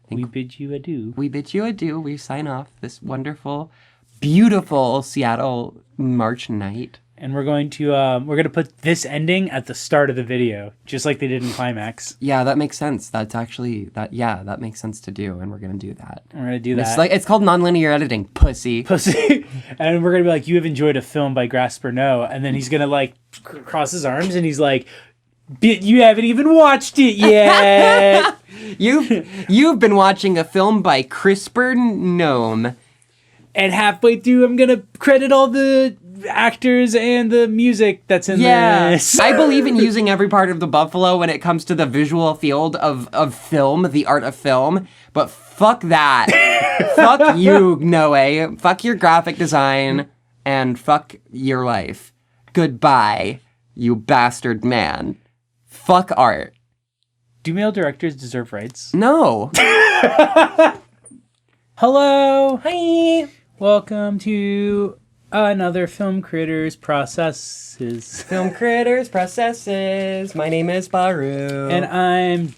We bid you adieu. We bid you adieu. We sign off this wonderful, beautiful Seattle March night. And we're going to put this ending at the start of the video, just like they did in Climax. Yeah, that makes sense. That's actually that makes sense to do, and we're gonna do that. It's It's called nonlinear editing, pussy. And we're gonna be like, you have enjoyed a film by Grasper No, and then he's gonna like cross his arms and he's like, you haven't even watched it yet. You've been watching a film by CRISPR Gnome. And halfway through, I'm gonna credit all the actors and the music that's in this. I believe in using every part of the buffalo when it comes to the visual field of film, the art of film. But fuck that. Fuck you, Noe. Fuck your graphic design. And fuck your life. Goodbye, you bastard man. Fuck art. Do male directors deserve rights? No. Hello. Hi. Welcome to another Film Critters Processes. Film Critters Processes. My name is Baru. And I'm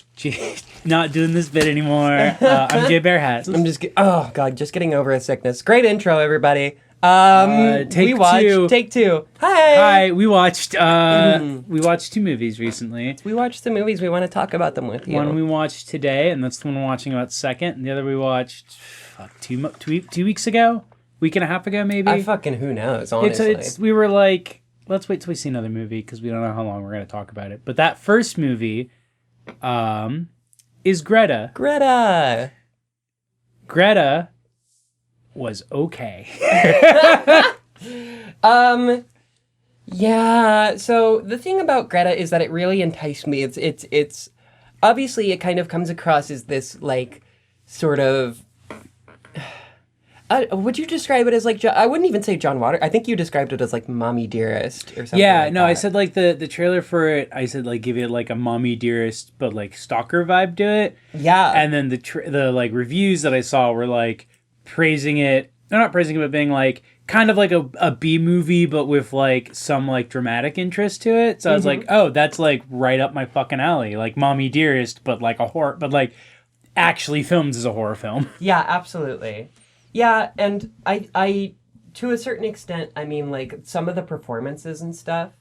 not doing this bit anymore. I'm Jay Bearhat. Just getting over a sickness. Great intro, everybody. Take two. Hi. We watched two movies recently. We watched the movies. We want to talk about them with you. One we watched today, and that's the one we're watching about second. And the other we watched 2 weeks ago, week and a half ago, maybe. Who knows? Honestly, we were like, let's wait till we see another movie because we don't know how long we're going to talk about it. But that first movie, is Greta. Greta was okay. Yeah. So the thing about Greta is that it really enticed me. It's obviously it kind of comes across as this like sort of. Would you describe it as like I wouldn't even say John Waters. I think you described it as like Mommy Dearest or something. Yeah, like no, that. I said like the trailer for it. I said like give it like a Mommy Dearest, but like stalker vibe to it. Yeah, and then the like reviews that I saw were like praising it. They're not praising it, but being like kind of like a B movie, but with like some like dramatic interest to it. So I was like, oh, that's like right up my fucking alley. Like Mommy Dearest, but like a horror, but like actually filmed as a horror film. Yeah, absolutely. Yeah, and I to a certain extent, I mean, like some of the performances and stuff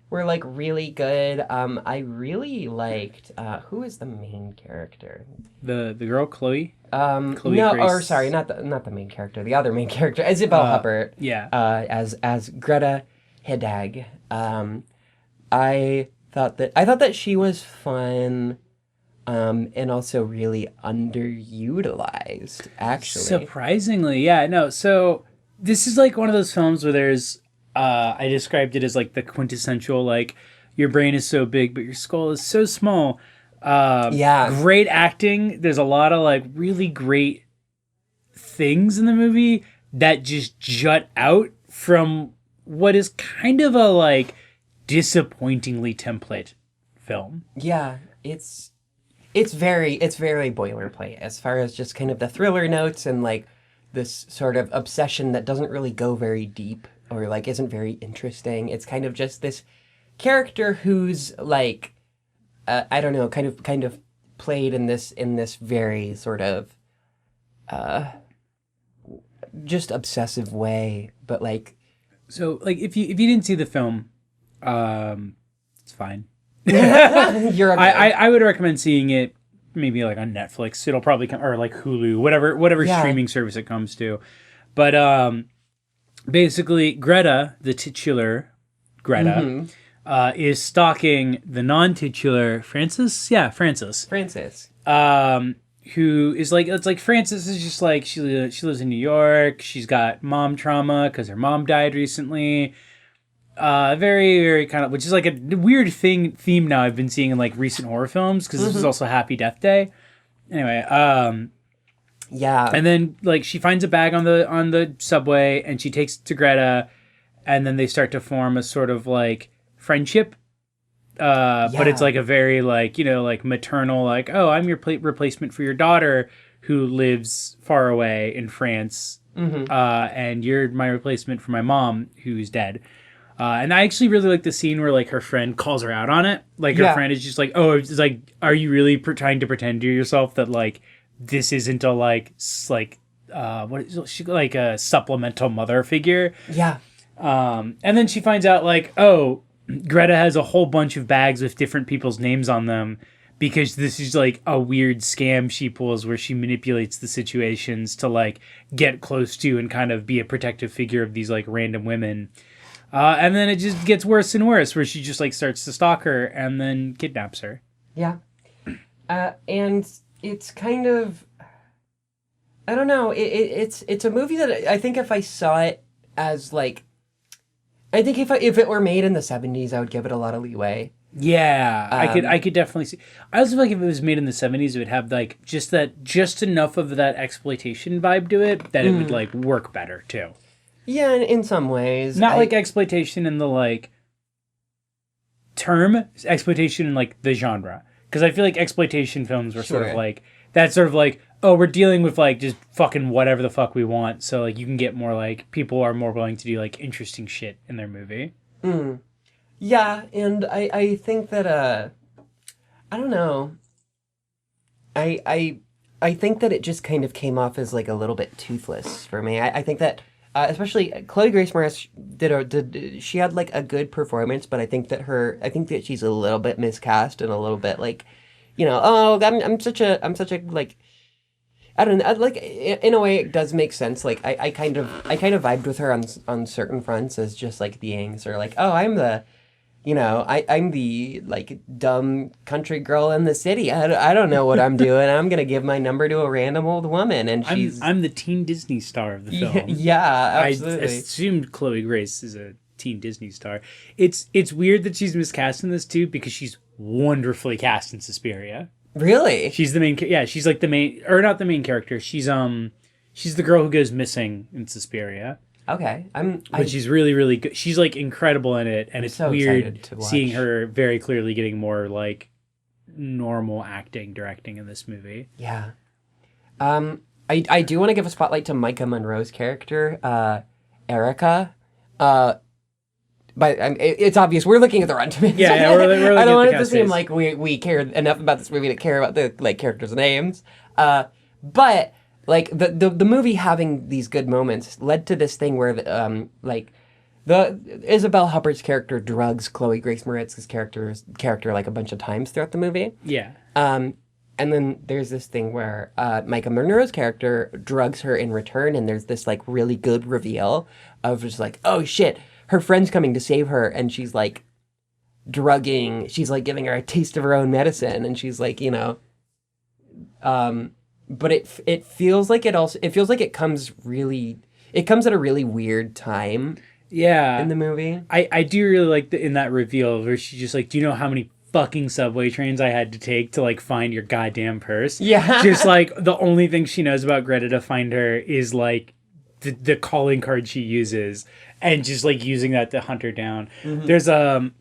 were like really good. I really liked who is the main character? The girl Chloe. Chloe no, Grace. Or sorry, not the main character. The other main character, Isabel Huppert. Yeah. As Greta Heddag. I thought that she was fun. And also really underutilized, actually. Surprisingly, yeah. No, so this is like one of those films where there's, I described it as like the quintessential, like, your brain is so big, but your skull is so small. Yeah. Great acting. There's a lot of like really great things in the movie that just jut out from what is kind of a like disappointingly template film. Yeah, It's very boilerplate as far as just kind of the thriller notes and like this sort of obsession that doesn't really go very deep or like isn't very interesting. It's kind of just this character who's like I don't know, kind of played in this very sort of just obsessive way, but like so like if you didn't see the film, it's fine. You're okay. I would recommend seeing it maybe like on Netflix. It'll probably come or like Hulu, whatever streaming service it comes to. But basically Greta, the titular Greta, is stalking the non-titular Frances. Yeah, Frances. Who is like, it's like Frances is just like she lives in New York. She's got mom trauma because her mom died recently. Very, very kind of, which is like a weird theme now I've been seeing in like recent horror films because this was also Happy Death Day. Anyway, yeah. And then like she finds a bag on the subway and she takes it to Greta, and then they start to form a sort of like friendship. But it's like a very like, you know, like maternal, like, oh, I'm your replacement for your daughter who lives far away in France, and you're my replacement for my mom who's dead. And I actually really like the scene where like her friend calls her out on it. Like her friend is just like, oh, it's like, are you really trying to pretend to yourself that like this isn't a what is she, like a supplemental mother figure. Yeah. And then she finds out like, oh, Greta has a whole bunch of bags with different people's names on them because this is like a weird scam she pulls where she manipulates the situations to like get close to and kind of be a protective figure of these like random women. And then it just gets worse and worse where she just like starts to stalk her and then kidnaps her. Yeah. And it's kind of, I don't know, it's a movie that I think if I saw it as like, I think if it were made in the 70s, I would give it a lot of leeway. Yeah, I could definitely see. I also feel like if it was made in the 70s, it would have like just enough of that exploitation vibe to it that it would like work better too. Yeah, in some ways. Not like exploitation in the like term, exploitation in like the genre. Because I feel like exploitation films were sort of like that sort of like, oh, we're dealing with like just fucking whatever the fuck we want. So like you can get more like people are more willing to do like interesting shit in their movie. Yeah, and I think that I don't know. I think that it just kind of came off as like a little bit toothless for me. I think that especially Chloe Grace Moretz she had like a good performance, but I think that she's a little bit miscast and a little bit like, I'm such a like, I don't know, like in a way it does make sense. Like I kind of vibed with her on certain fronts as just like being sort of like, oh, I'm the like dumb country girl in the city. I don't know what I'm doing. I'm gonna give my number to a random old woman, and I'm the teen Disney star of the film. Yeah, absolutely. I assumed Chloe Grace is a teen Disney star. It's weird that she's miscast in this too because she's wonderfully cast in Suspiria. Really? She's the main. Yeah, she's like the main, or not the main character. She's the girl who goes missing in Suspiria. Okay, but she's really, really good. She's like incredible in it, and it's so weird seeing her very clearly getting more like normal directing in this movie. Yeah. I do want to give a spotlight to Micah Monroe's character, Erica. But it's obvious we're looking at the Rotten Tomatoes. Yeah, we're looking I don't want it to seem like we cared enough about this movie to care about the like characters' names. But like the movie having these good moments led to this thing where like the Isabelle Huppert's character drugs Chloe Grace Moretz's character like a bunch of times throughout the movie. Yeah. And then there's this thing where Micah Monroe's character drugs her in return, and there's this like really good reveal of just like, oh shit, her friend's coming to save her, and she's like she's like giving her a taste of her own medicine, and she's like, but it feels like it comes at a really weird time. Yeah. In the movie. I do really like in that reveal where she's just like, do you know how many fucking subway trains I had to take to like find your goddamn purse? Yeah. Just like the only thing she knows about Greta to find her is like the calling card she uses and just like using that to hunt her down. Mm-hmm. There's I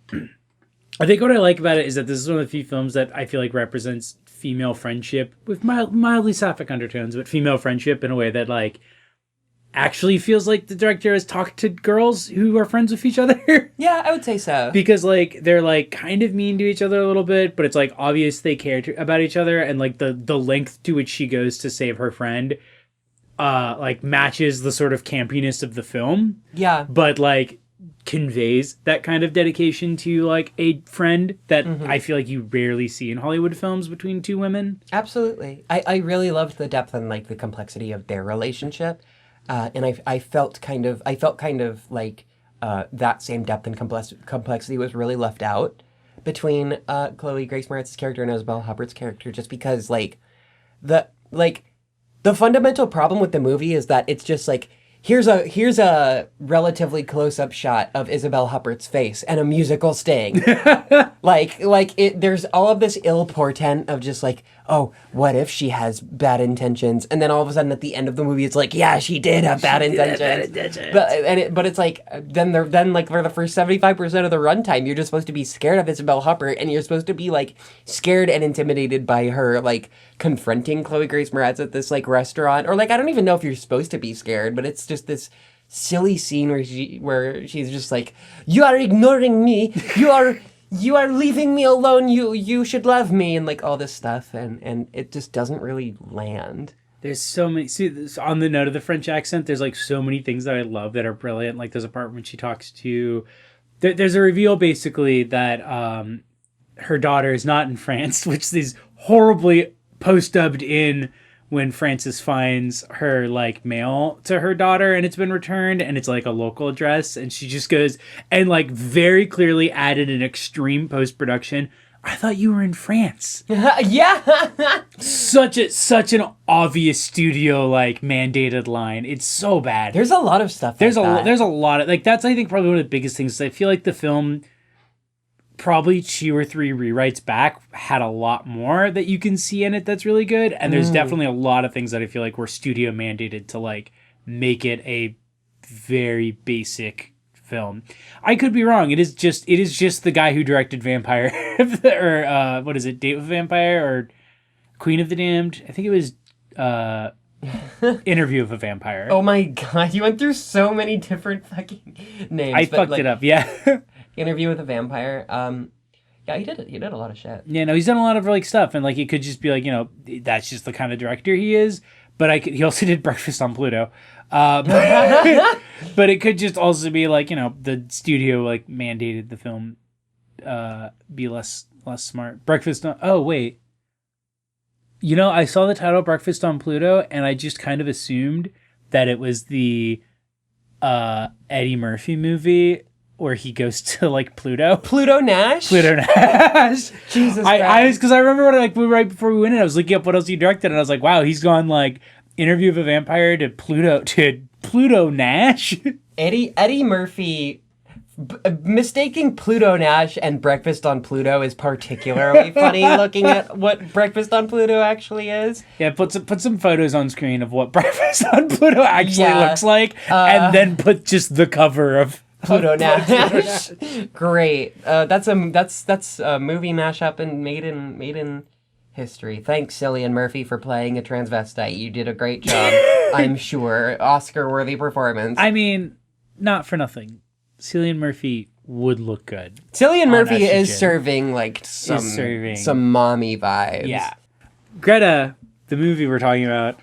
think what I like about it is that this is one of the few films that I feel like represents female friendship with mildly sapphic undertones, but female friendship in a way that like actually feels like the director has talked to girls who are friends with each other. Yeah, I would say so. Because like they're like kind of mean to each other a little bit, but it's like obvious they care about each other, and like the length to which she goes to save her friend like matches the sort of campiness of the film. Yeah. But like conveys that kind of dedication to like a friend that I feel like you rarely see in Hollywood films between two women. Absolutely. I really loved the depth and like the complexity of their relationship. And I felt kind of like that same depth and complexity was really left out between Chloe Grace Moretz's character and Isabelle Huppert's character, just because like the fundamental problem with the movie is that it's just like, here's a relatively close-up shot of Isabelle Huppert's face and a musical sting. There's all of this ill portent of just like, oh, what if she has bad intentions? And then all of a sudden at the end of the movie, it's like, yeah, she did have bad intentions. But it's like, then like for the first 75% of the runtime, you're just supposed to be scared of Isabelle Huppert, and you're supposed to be like scared and intimidated by her like confronting Chloe Grace Moretz at this like restaurant, or like I don't even know if you're supposed to be scared, but it's just this silly scene where she's just like, you are ignoring me, you are leaving me alone, you should love me, and like all this stuff, and it just doesn't really land. There's so many. See, on the note of the French accent, there's like so many things that I love that are brilliant. Like there's a part when she talks to, there's a reveal basically that her daughter is not in France, which is horribly post-dubbed in when Frances finds her like mail to her daughter and it's been returned and it's like a local address, and she just goes and like very clearly added an extreme post-production. I thought you were in France. Yeah. Such an obvious studio like mandated line. It's so bad. There's a lot of stuff. There's a lot of like that's I think probably one of the biggest things. I feel like the film probably 2 or 3 rewrites back had a lot more that you can see in it that's really good, and there's definitely a lot of things that I feel like were studio mandated to like make it a very basic film. I could be wrong. It is just the guy who directed Vampire or what is it, Date with a Vampire or Queen of the Damned? I think it was Interview with a Vampire. Oh my god, you went through so many different fucking names. I fucked it up, yeah. Interview with a Vampire. Yeah, he did it. He did a lot of shit. Yeah, no, he's done a lot of like stuff, and like it could just be like, you know, that's just the kind of director he is. But he also did Breakfast on Pluto. But it could just also be like, you know, the studio like mandated the film be less smart. Breakfast on... Oh, wait. You know, I saw the title Breakfast on Pluto, and I just kind of assumed that it was the Eddie Murphy movie where he goes to like Pluto. Pluto Nash? Pluto Nash. Jesus Christ. Because I remember when, like right before we went in, I was looking up what else he directed, and I was like, wow, he's gone like Interview with a Vampire to Pluto Nash. Eddie Murphy mistaking Pluto Nash and Breakfast on Pluto is particularly funny. Looking at what Breakfast on Pluto actually is. Yeah, put some photos on screen of what Breakfast on Pluto actually looks like, and then put just the cover of Pluto Nash. Great. That's a movie mashup and made in history. Thanks, Cillian Murphy, for playing a transvestite. You did a great job. I'm sure. Oscar-worthy performance. I mean, not for nothing. Cillian Murphy would look good. Cillian Murphy is serving like some mommy vibes. Yeah. Greta, the movie we're talking about.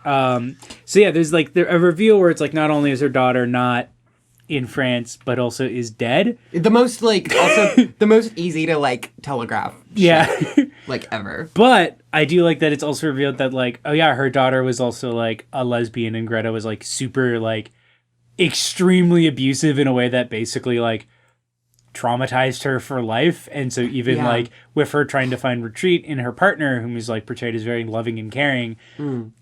So yeah, there's like a reveal where it's like not only is her daughter not in France, but also is dead. The most like also the most easy to like telegraph. Yeah. Like ever. But I do like that it's also revealed that like, oh yeah, her daughter was also like a lesbian, and Greta was like super like extremely abusive in a way that basically like traumatized her for life. And so even like with her trying to find retreat in her partner, whom is like portrayed as very loving and caring,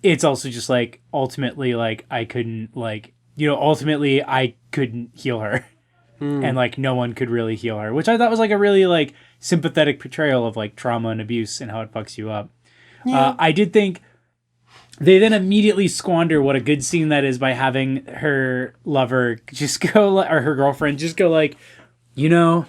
it's also just like ultimately like I couldn't like, you know, ultimately I couldn't heal her. And like no one could really heal her, which I thought was like a really like sympathetic portrayal of like trauma and abuse and how it fucks you up. Yeah. I did think they then immediately squander what a good scene that is by having her lover just go, or her girlfriend just go like, you know,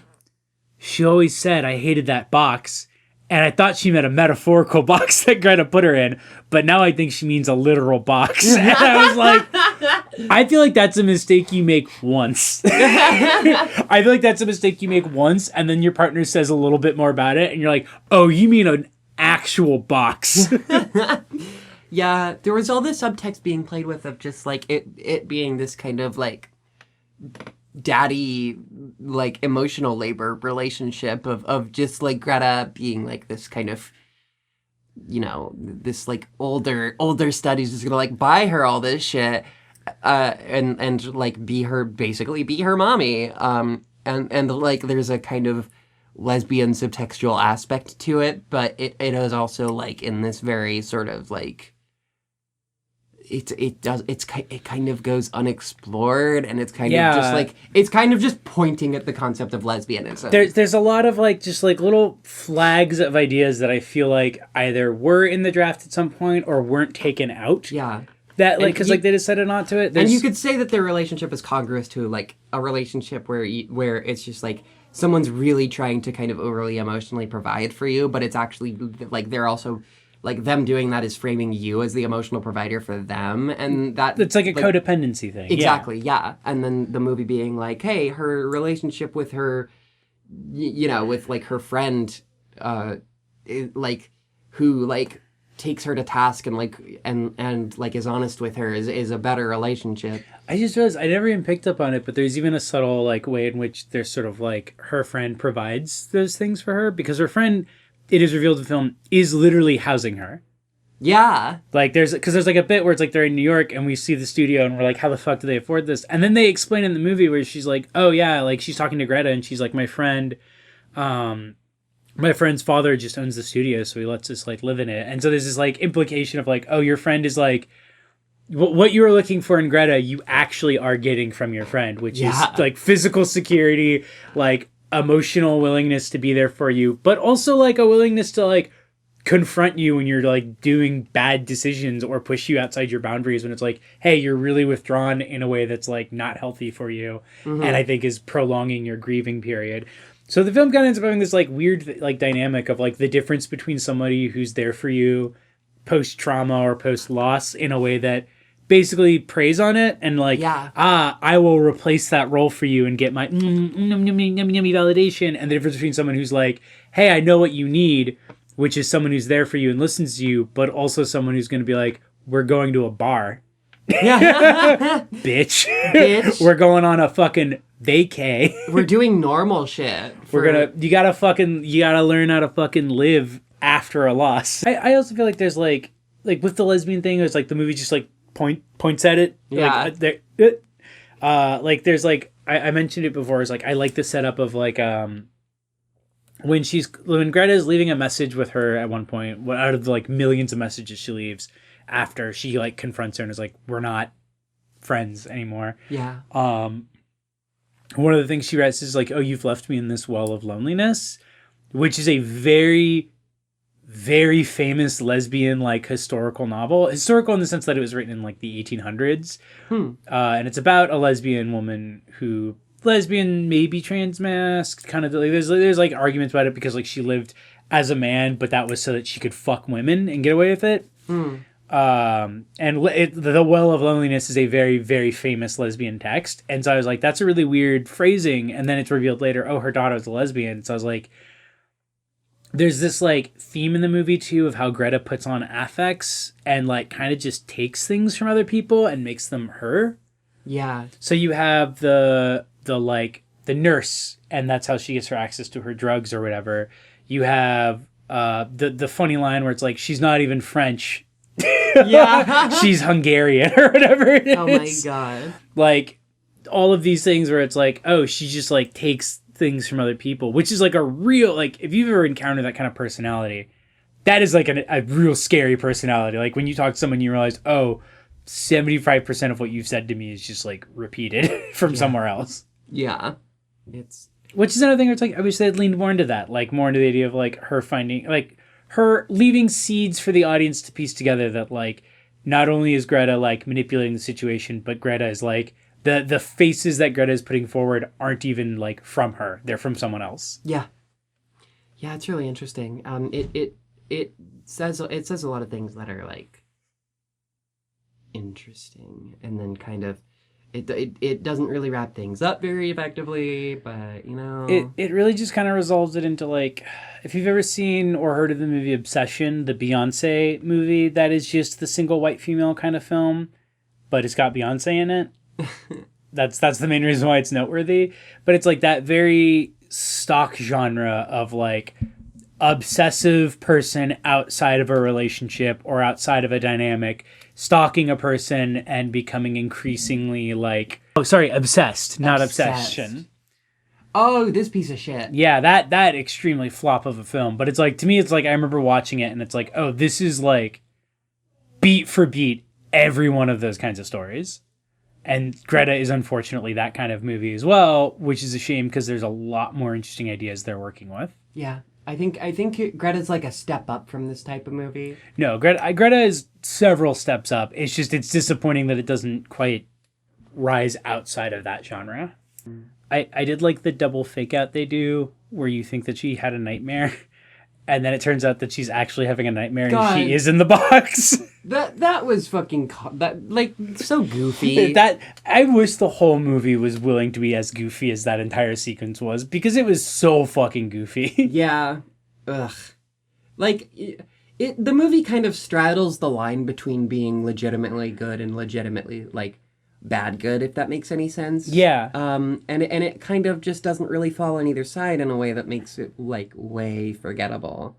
she always said I hated that box. And I thought she meant a metaphorical box that Greta put her in, but now I think she means a literal box. And I was like, I feel like that's a mistake you make once. I feel like that's a mistake you make once, and then your partner says a little bit more about it, and you're like, oh, you mean an actual box. Yeah, there was all this subtext being played with of just like it being this kind of like daddy like emotional labor relationship of just like Greta being like this kind of, you know, this like older studies just gonna like buy her all this shit and like be her mommy, and like there's a kind of lesbian subtextual aspect to it, but it is also like in this very sort of like it kind of goes unexplored, and it's kind of just like it's kind of just pointing at the concept of lesbianism. There's a lot of like just like little flags of ideas that I feel like either were in the draft at some point or weren't taken out. Yeah. That like because like they decided not to it. And you could say that their relationship is congruous to like a relationship where it's just like someone's really trying to kind of overly emotionally provide for you, but it's actually like they're also like them doing that is framing you as the emotional provider for them, and that it's like a codependency thing. Exactly, yeah. And then the movie being like, hey, her relationship with her you know, with like her friend, like who like takes her to task and like and like is honest with her is a better relationship. I just realized I never even picked up on it, but there's even a subtle like way in which there's sort of like her friend provides those things for her, because her friend, it is revealed in the film, is literally housing her. Yeah. Like there's like a bit where it's like they're in New York and we see the studio and we're like, how the fuck do they afford this? And then they explain in the movie where she's like, oh yeah, like she's talking to Greta and she's like, my friend's father just owns the studio, so he lets us like live in it. And so there's this like implication of like, oh, your friend is like, what you were looking for in Greta, you actually are getting from your friend, which is like physical security, like emotional willingness to be there for you, but also like a willingness to like confront you when you're like doing bad decisions or push you outside your boundaries when it's like, hey, you're really withdrawn in a way that's like not healthy for you, and I think is prolonging your grieving period. So the film kind of ends up having this like weird like dynamic of like the difference between somebody who's there for you post trauma or post loss in a way that basically preys on it and like, I will replace that role for you and get my yummy validation, and the difference between someone who's like, hey, I know what you need, which is someone who's there for you and listens to you, but also someone who's going to be like, we're going to a bar. Bitch. We're going on a fucking vacay. We're doing normal shit. You gotta learn how to fucking live after a loss. I also feel like there's like with the lesbian thing, it's like the movie just like points at it. Yeah. Like there's like, I mentioned it before, is like, I like the setup of like, when Greta is leaving a message with her at one point, out of the like millions of messages she leaves after she like confronts her and is like, we're not friends anymore. Yeah. One of the things she writes is like, oh, you've left me in this well of loneliness, which is a very, very famous lesbian like historical novel. Historical in the sense that it was written in like the 1800s. And it's about a lesbian woman who, lesbian, maybe transmasked, kind of like, there's like arguments about it because like she lived as a man, but that was so that she could fuck women and get away with it. And the Well of Loneliness is a very, very famous lesbian text, and so I was like, that's a really weird phrasing. And then it's revealed later, oh, her daughter was a lesbian. So I was like, there's this like theme in the movie too of how Greta puts on affects and like kind of just takes things from other people and makes them her. Yeah. So you have the nurse, and that's how she gets her access to her drugs or whatever. You have the funny line where it's like, she's not even French. Yeah. She's Hungarian or whatever it is. Oh my god. Like all of these things where it's like, oh, she just like takes things from other people, which is like a real, like, if you've ever encountered that kind of personality, that is like a real scary personality. Like when you talk to someone, you realize, oh, 75% of what you've said to me is just like repeated from somewhere else. Yeah. Which is another thing where it's like, I wish they had leaned more into that, like more into the idea of like her finding, like her leaving seeds for the audience to piece together that like, not only is Greta like manipulating the situation, but Greta is like, the faces that Greta is putting forward aren't even like from her. They're from someone else. Yeah. Yeah, it's really interesting. It says a lot of things that are like interesting, and then kind of it doesn't really wrap things up very effectively, but you know, it really just kind of resolves it into like, if you've ever seen or heard of the movie Obsession, the Beyonce movie, that is just the single white female kind of film, but it's got Beyonce in it. That's the main reason why it's noteworthy. But it's like that very stock genre of like obsessive person outside of a relationship or outside of a dynamic stalking a person and becoming increasingly like, obsessed, not obsession. Oh, this piece of shit. Yeah, that extremely flop of a film. But it's like, to me, it's like I remember watching it and it's like, oh, this is like beat for beat every one of those kinds of stories. And Greta is unfortunately that kind of movie as well, which is a shame because there's a lot more interesting ideas they're working with. Yeah. I think Greta's like a step up from this type of movie. No, Greta is several steps up. It's just, it's disappointing that it doesn't quite rise outside of that genre. I did like the double fake out they do where you think that she had a nightmare and then it turns out that she's actually having a nightmare God. and she is in the box. That was fucking so goofy. That I wish the whole movie was willing to be as goofy as that entire sequence was, because it was so fucking goofy. Yeah. Ugh. Like, the movie kind of straddles the line between being legitimately good and legitimately, like, bad good, if that makes any sense. Yeah. And it kind of just doesn't really fall on either side in a way that makes it, like, way forgettable.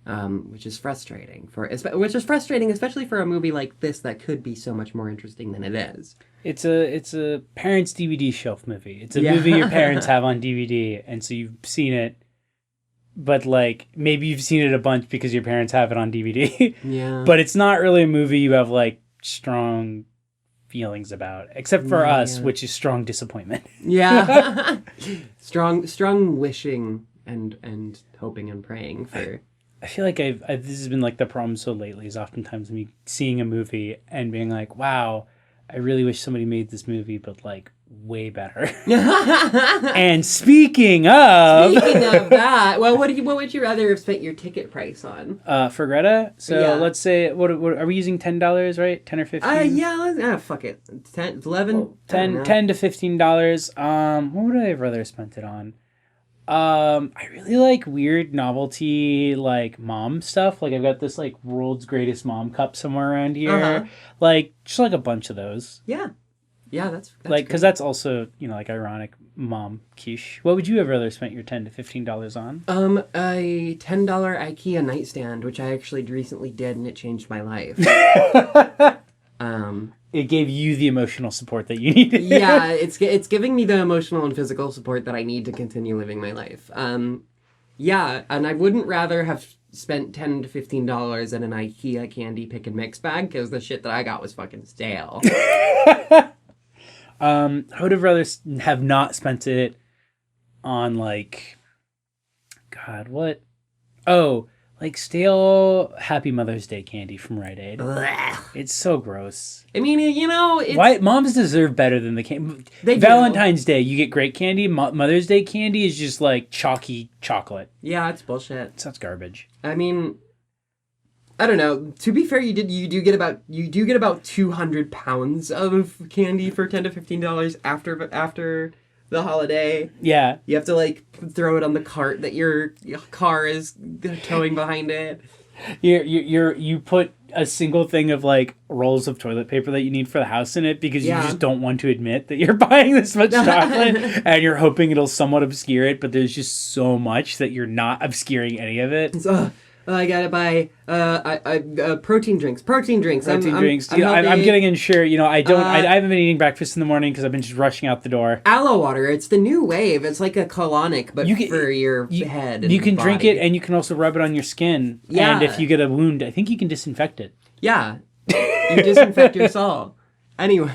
Which is frustrating especially for a movie like this that could be so much more interesting than it is. It's a parents' DVD shelf movie. It's a movie your parents have on DVD, and so you've seen it, but like maybe you've seen it a bunch because your parents have it on DVD. Yeah. But it's not really a movie you have like strong feelings about, except for us, which is strong disappointment. Yeah. strong wishing and hoping and praying for. I feel like this has been like the problem so lately is oftentimes me seeing a movie and being like, wow, I really wish somebody made this movie, but like way better. And speaking of that, well, what would you rather have spent your ticket price on? For Greta? So let's say, what are we using $10, right? 10 or 15? Fuck it. 10, 11? Well, 10 to $15. What would I have rather spent it on? I really like weird novelty, like mom stuff. Like I've got this like world's greatest mom cup somewhere around here. Like just like a bunch of those. Yeah. Yeah, that's like, because that's also, you know, like ironic mom quiche. What would you have rather spent your $10 to $15 on? A $10 IKEA nightstand, which I actually recently did, and it changed my life. It gave you the emotional support that you needed. Yeah, it's giving me the emotional and physical support that I need to continue living my life. Yeah, and I wouldn't rather have spent $10 to $15 in an IKEA candy pick and mix bag, because the shit that I got was fucking stale. I would have rather have not spent it on like, God, what? Oh, like stale Happy Mother's Day candy from Rite Aid. Ugh. It's so gross. I mean, you know, why moms deserve better than the candy. Valentine's Day, you get great candy. Mother's Day candy is just like chalky chocolate. Yeah, it's bullshit. That's garbage. I mean, I don't know. To be fair, you do get about 200 pounds of candy for $10 to $15 after the holiday. Yeah. You have to like throw it on the cart that your car is towing behind it. You put a single thing of like rolls of toilet paper that you need for the house in it because you just don't want to admit that you're buying this much chocolate and you're hoping it'll somewhat obscure it, but there's just so much that you're not obscuring any of it. So, I gotta buy protein drinks. I'm getting Ensure. You know, I haven't been eating breakfast in the morning because I've been just rushing out the door. Aloe water. It's the new wave. It's like a colonic, but for your head. And you can body. drink it, and you can also rub it on your skin. Yeah. And if you get a wound, I think you can disinfect it. Yeah. You disinfect your soul. Anyway.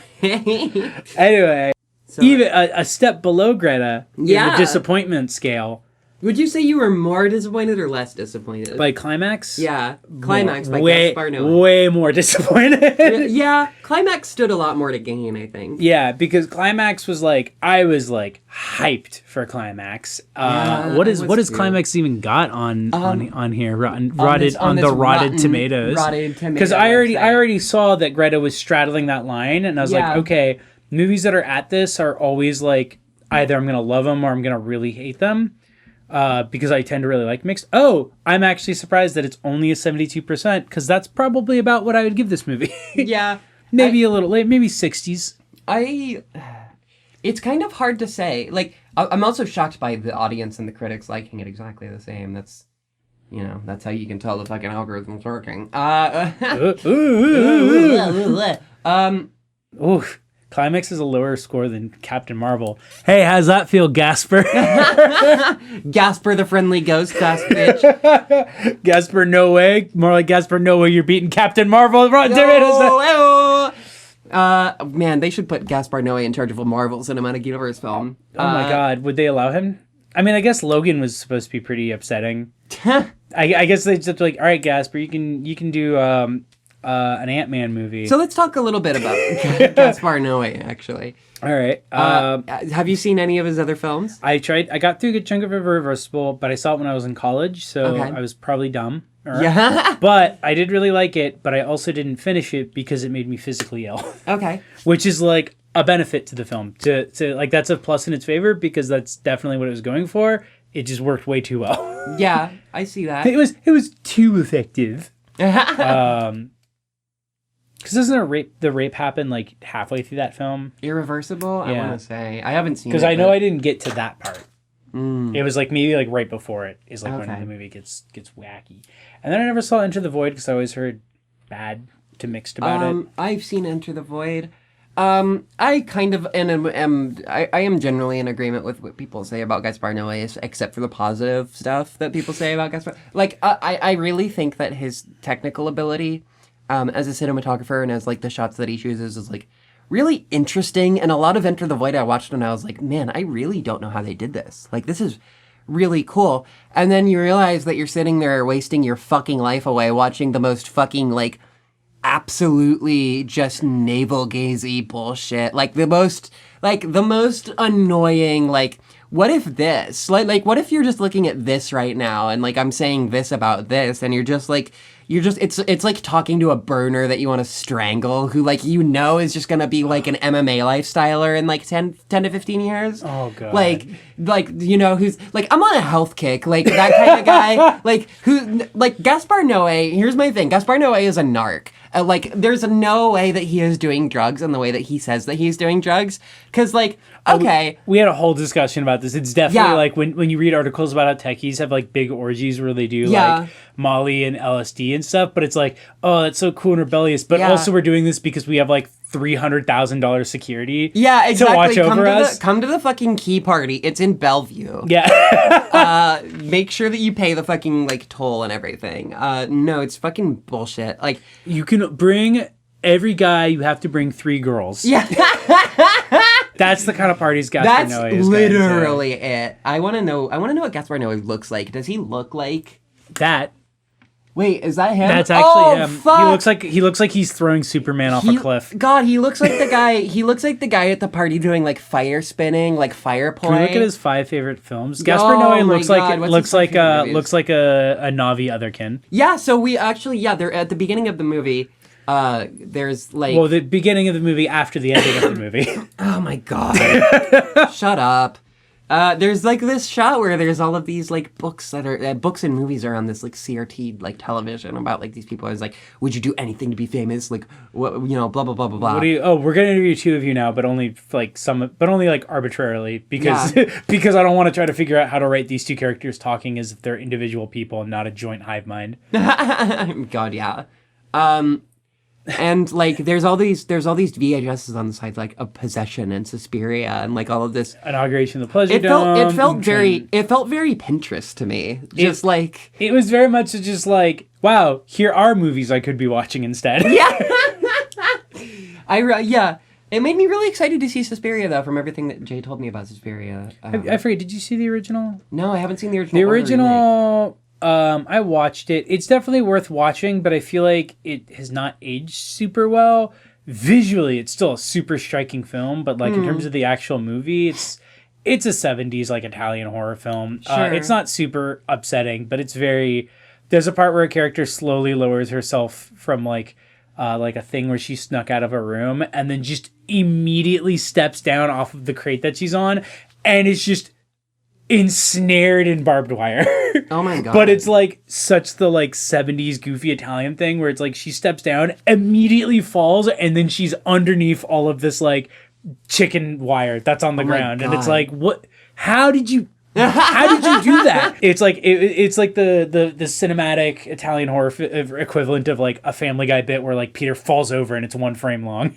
So, even a step below Greta in the disappointment scale. Would you say you were more disappointed or less disappointed? By Climax? Yeah. Climax by Gaspar Noé. Way more disappointed. Yeah. Climax stood a lot more to gain, I think. Yeah, because Climax was like, I was like hyped for Climax. What has Climax even got on here? Rotted tomatoes. Rotted tomatoes. Because I already saw that Greta was straddling that line, and I was like, okay, movies that are at this are always like, either I'm going to love them or I'm going to really hate them. Because I tend to really like mixed. Oh, I'm actually surprised that it's only a 72%, because that's probably about what I would give this movie. Yeah. Maybe a little late, maybe 60s. It's kind of hard to say. Like, I'm also shocked by the audience and the critics liking it exactly the same. That's how you can tell the fucking algorithm's working. Oof. Climax is a lower score than Captain Marvel. Hey, how's that feel, Gasper? Gasper the friendly ghost ass bitch. Gasper, no way. More like Gasper, no way. You're beating Captain Marvel. Rotten Tomatoes. Man, they should put Gaspar Noé in charge of a Marvel Cinematic Universe film. Oh my God, would they allow him? I mean, I guess Logan was supposed to be pretty upsetting. I guess they just have to like, all right, Gasper, you can do an Ant-Man movie. So let's talk a little bit about Gaspar Noé, actually. All right. Have you seen any of his other films? I got through a good chunk of Irreversible, but I saw it when I was in college, so Okay. I was probably dumb. Yeah. But I did really like it, but I also didn't finish it because it made me physically ill. Okay. Which is like a benefit to the film. To like that's a plus in its favor because that's definitely what it was going for. It just worked way too well. Yeah, I see that. It was too effective. Because doesn't the rape happen like halfway through that film? Irreversible? Yeah. I want to say. I haven't seen it. Because I know I didn't get to that part. Mm. It was like maybe like right before it is like when the movie gets wacky. And then I never saw Enter the Void because I always heard bad to mixed about it. I've seen Enter the Void. I kind of I am generally in agreement with what people say about Gaspar Noé, except for the positive stuff that people say about Gaspar. Like, I really think that his technical ability as a cinematographer and as like the shots that he chooses is like really interesting. And a lot of Enter the Void I watched and I was like, man, I really don't know how they did this. Like, this is really cool. And then you realize that you're sitting there wasting your fucking life away watching the most fucking like absolutely just navel-gazy bullshit. Like the most annoying, like, what if this? Like what if you're just looking at this right now and like I'm saying this about this and it's like talking to a burner that you want to strangle who like you know is just gonna be like an MMA lifestyler in like 10 to 15 years. Oh god. Like you know who's like I'm on a health kick, like that kind of guy. Like who like Gaspar Noé, here's my thing. Gaspar Noé is a narc. Like there's no way that he is doing drugs in the way that he says that he's doing drugs. Cause like, okay. We had a whole discussion about this. It's definitely like when you read articles about how techies have like big orgies where they do like Molly and LSD and stuff, but it's like, oh, that's so cool and rebellious. But also we're doing this because we have like $300,000 security. Yeah, exactly. To watch over us. Come to the fucking key party. It's in Bellevue. Yeah. Make sure that you pay the fucking like toll and everything. No, it's fucking bullshit. Like you can bring every guy. You have to bring 3 girls. Yeah. That's the kind of parties Gaspar Noé is. That's literally it. I want to know what Gaspar Noé looks like. Does he look like that? Wait, is that him? That's actually him. Fuck. He looks like he's throwing Superman off a cliff. God, he looks like the guy. He looks like the guy at the party doing like fire spinning, like fire play. Can we look at his 5 favorite films? Gaspar Noé looks like a Navi otherkin. Yeah. So we actually they're at the beginning of the movie. There's like the beginning of the movie after the ending of the movie. Oh my god! Shut up. There's like this shot where there's all of these like books that are books and movies are on this like CRT like television about like these people. I was like, would you do anything to be famous? Like what blah blah blah blah blah. We're gonna interview 2 of you now, but only like arbitrarily because because I don't want to try to figure out how to write these 2 characters talking as if they're individual people and not a joint hive mind. God, yeah. And like there's all these VHSs on the side like of Possession and Suspiria and like all of this Inauguration of the Pleasure Dome. It felt very Pinterest to me. Just like it was very much just like, wow, here are movies I could be watching instead. Yeah. It made me really excited to see Suspiria though, from everything that Jay told me about Suspiria. I forget, did you see the original? No, I haven't seen the original. The original I watched it. It's definitely worth watching, but I feel like it has not aged super well. Visually, it's still a super striking film, but like in terms of the actual movie, it's a 70s like Italian horror film. Sure. It's not super upsetting, but it's very. There's a part where a character slowly lowers herself from like a thing where she snuck out of a room and then just immediately steps down off of the crate that she's on, and it's just ensnared in barbed wire. Oh my god. But it's like such the like 70s goofy Italian thing where it's like she steps down, immediately falls, and then she's underneath all of this like chicken wire that's on the ground. And it's like, what? How did you do that? It's like it's like the cinematic Italian horror equivalent of like a Family Guy bit where like Peter falls over and it's 1 frame long.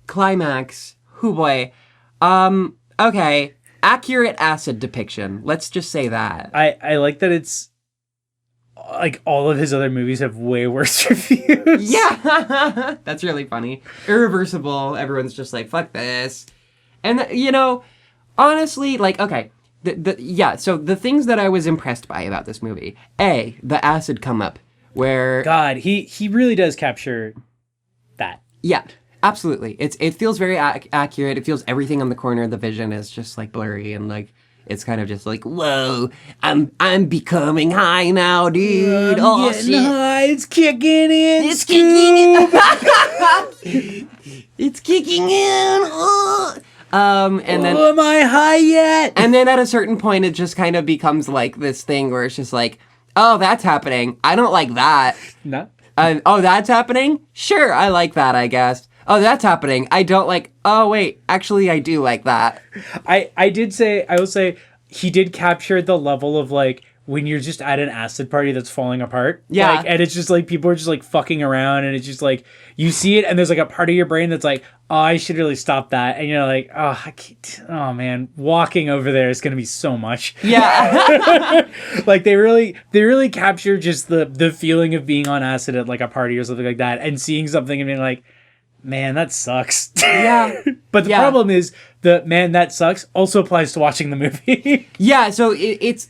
Climax. Hoo boy. Okay. Accurate acid depiction. Let's just say that. I like that it's like all of his other movies have way worse reviews. Yeah. That's really funny. Irreversible. Everyone's just like, fuck this. And, you know, honestly, like, okay. So the things that I was impressed by about this movie. A, the acid come up where God, he really does capture that. Yeah, absolutely. It feels very accurate. It feels everything on the corner of the vision is just like blurry and like it's kind of just like, whoa, I'm becoming high now, dude. I'm getting high. It's kicking in. It's kicking in. It's kicking in. And then, am I high yet? And then at a certain point, it just kind of becomes like this thing where it's just like, oh, that's happening. I don't like that. No. Oh, that's happening? Sure, I like that, I guess. Oh, that's happening. I don't like... Oh, wait. Actually, I do like that. I will say, he did capture the level of, like, when you're just at an acid party that's falling apart. Yeah. Like, and it's just, like, people are just, like, fucking around, and it's just, like, you see it, and there's, like, a part of your brain that's like, oh, I should really stop that. And you're like, oh, I can't... Oh, man. Walking over there is going to be so much. Yeah. Like, they really capture just the feeling of being on acid at, like, a party or something like that, and seeing something and being like, man, that sucks. Yeah. But the problem is the man that sucks also applies to watching the movie. Yeah, so it's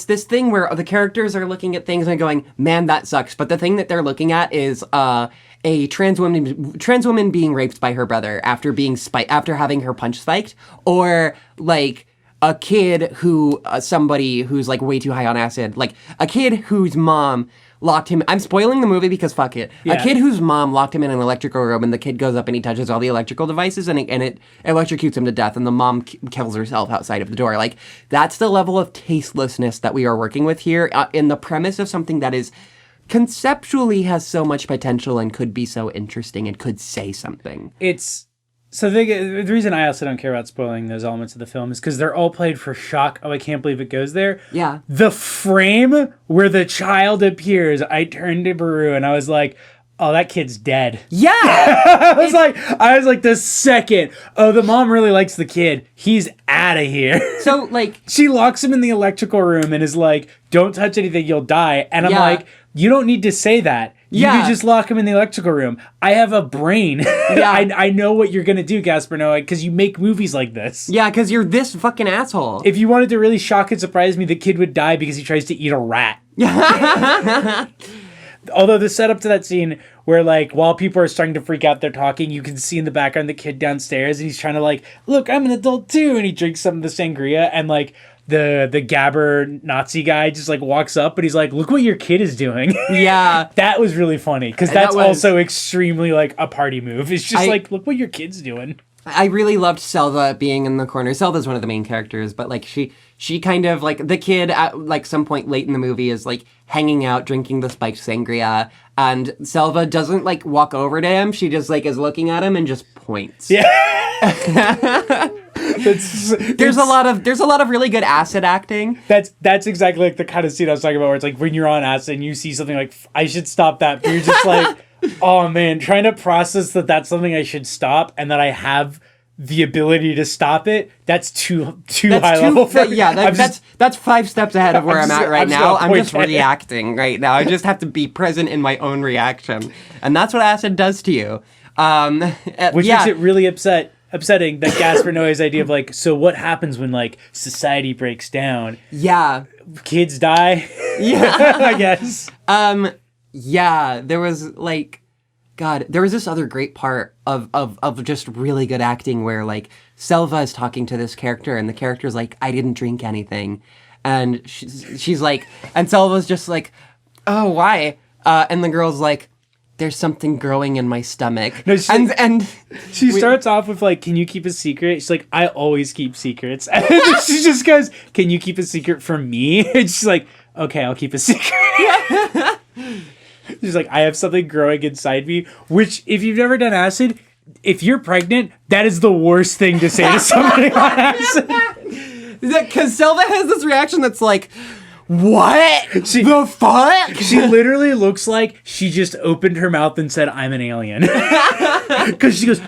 this thing where the characters are looking at things and going, man, that sucks. But the thing that they're looking at is a trans woman being raped by her brother after after having her punch spiked, or like a kid who somebody who's like way too high on acid, like a kid whose mom locked him. I'm spoiling the movie because fuck it. Yeah. A kid whose mom locked him in an electrical room, and the kid goes up and he touches all the electrical devices, and it electrocutes him to death, and the mom kills herself outside of the door. Like, that's the level of tastelessness that we are working with here in the premise of something that is conceptually has so much potential and could be so interesting and could say something. So the reason I also don't care about spoiling those elements of the film is because they're all played for shock. Oh, I can't believe it goes there. Yeah. The frame where the child appears, I turned to Baru and I was like, oh, that kid's dead. Yeah. I was like, the second, oh, the mom really likes the kid. He's out of here. So, like... She locks him in the electrical room and is like, don't touch anything, you'll die. And I'm like, you don't need to say that. You could just lock him in the electrical room. I have a brain. Yeah. I know what you're going to do, Gaspar Noé, because you make movies like this. Yeah, because you're this fucking asshole. If you wanted to really shock and surprise me, the kid would die because he tries to eat a rat. Although the setup to that scene where, like, while people are starting to freak out, they're talking, you can see in the background the kid downstairs, and he's trying to, like, look, I'm an adult too, and he drinks some of the sangria, and, like, the Gabber Nazi guy just, like, walks up, and he's like, look what your kid is doing. Yeah. That was really funny, because that's also extremely, like, a party move. It's just like, look what your kid's doing. I really loved Selva being in the corner. Selva's one of the main characters, but, like, she kind of, like, the kid at, like, some point late in the movie is, like, hanging out, drinking the spiked sangria, and Selva doesn't, like, walk over to him. She just, like, is looking at him and just points. Yeah. There's a lot of really good acid acting. That's exactly like the kind of scene I was talking about, where it's like when you're on acid and you see something like, I should stop that, but you're just like, oh man, trying to process that that's something I should stop and that I have the ability to stop it. That's too high level for me. Yeah, that's 5 steps ahead of where I'm at right now. I'm just reacting right now. I just have to be present in my own reaction, and that's what acid does to you. Which makes it really upsetting that Gaspar Noé's idea of, like, so what happens when, like, society breaks down? Yeah. Kids die? Yeah. I guess. Yeah, there was, like, God, there was this other great part of just really good acting where, like, Selva is talking to this character, and the character's like, I didn't drink anything. And she's like, and Selva's just like, oh, why? And the girl's like, there's something growing in my stomach. No, she starts off with, like, can you keep a secret? She's like, I always keep secrets. And then she just goes, can you keep a secret from me? And she's like, okay, I'll keep a secret. She's like, I have something growing inside me, which, if you've never done acid, if you're pregnant, that is the worst thing to say to somebody on acid. Because Selva has this reaction that's like, what? The fuck? She literally looks like she just opened her mouth and said, I'm an alien. Because she goes,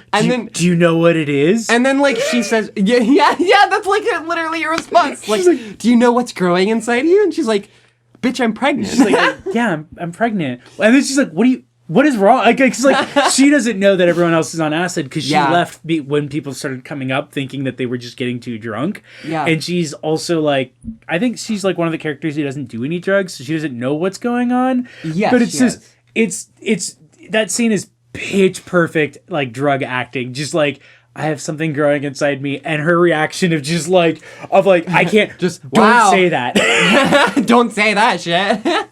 do you know what it is? And then, like, she says, yeah, that's, like, literally your response. Like, do you know what's growing inside you? And she's like, bitch, I'm pregnant. She's like, yeah, I'm pregnant. And then she's like, what what is wrong? Like, it's like she doesn't know that everyone else is on acid because she left when people started coming up thinking that they were just getting too drunk. Yeah. And she's also like, I think she's like one of the characters who doesn't do any drugs, so she doesn't know what's going on. Yeah, but it's just, it's that scene is pitch perfect, like drug acting. Just like, I have something growing inside me, and her reaction of just like, I can't just don't say that. Don't say that shit.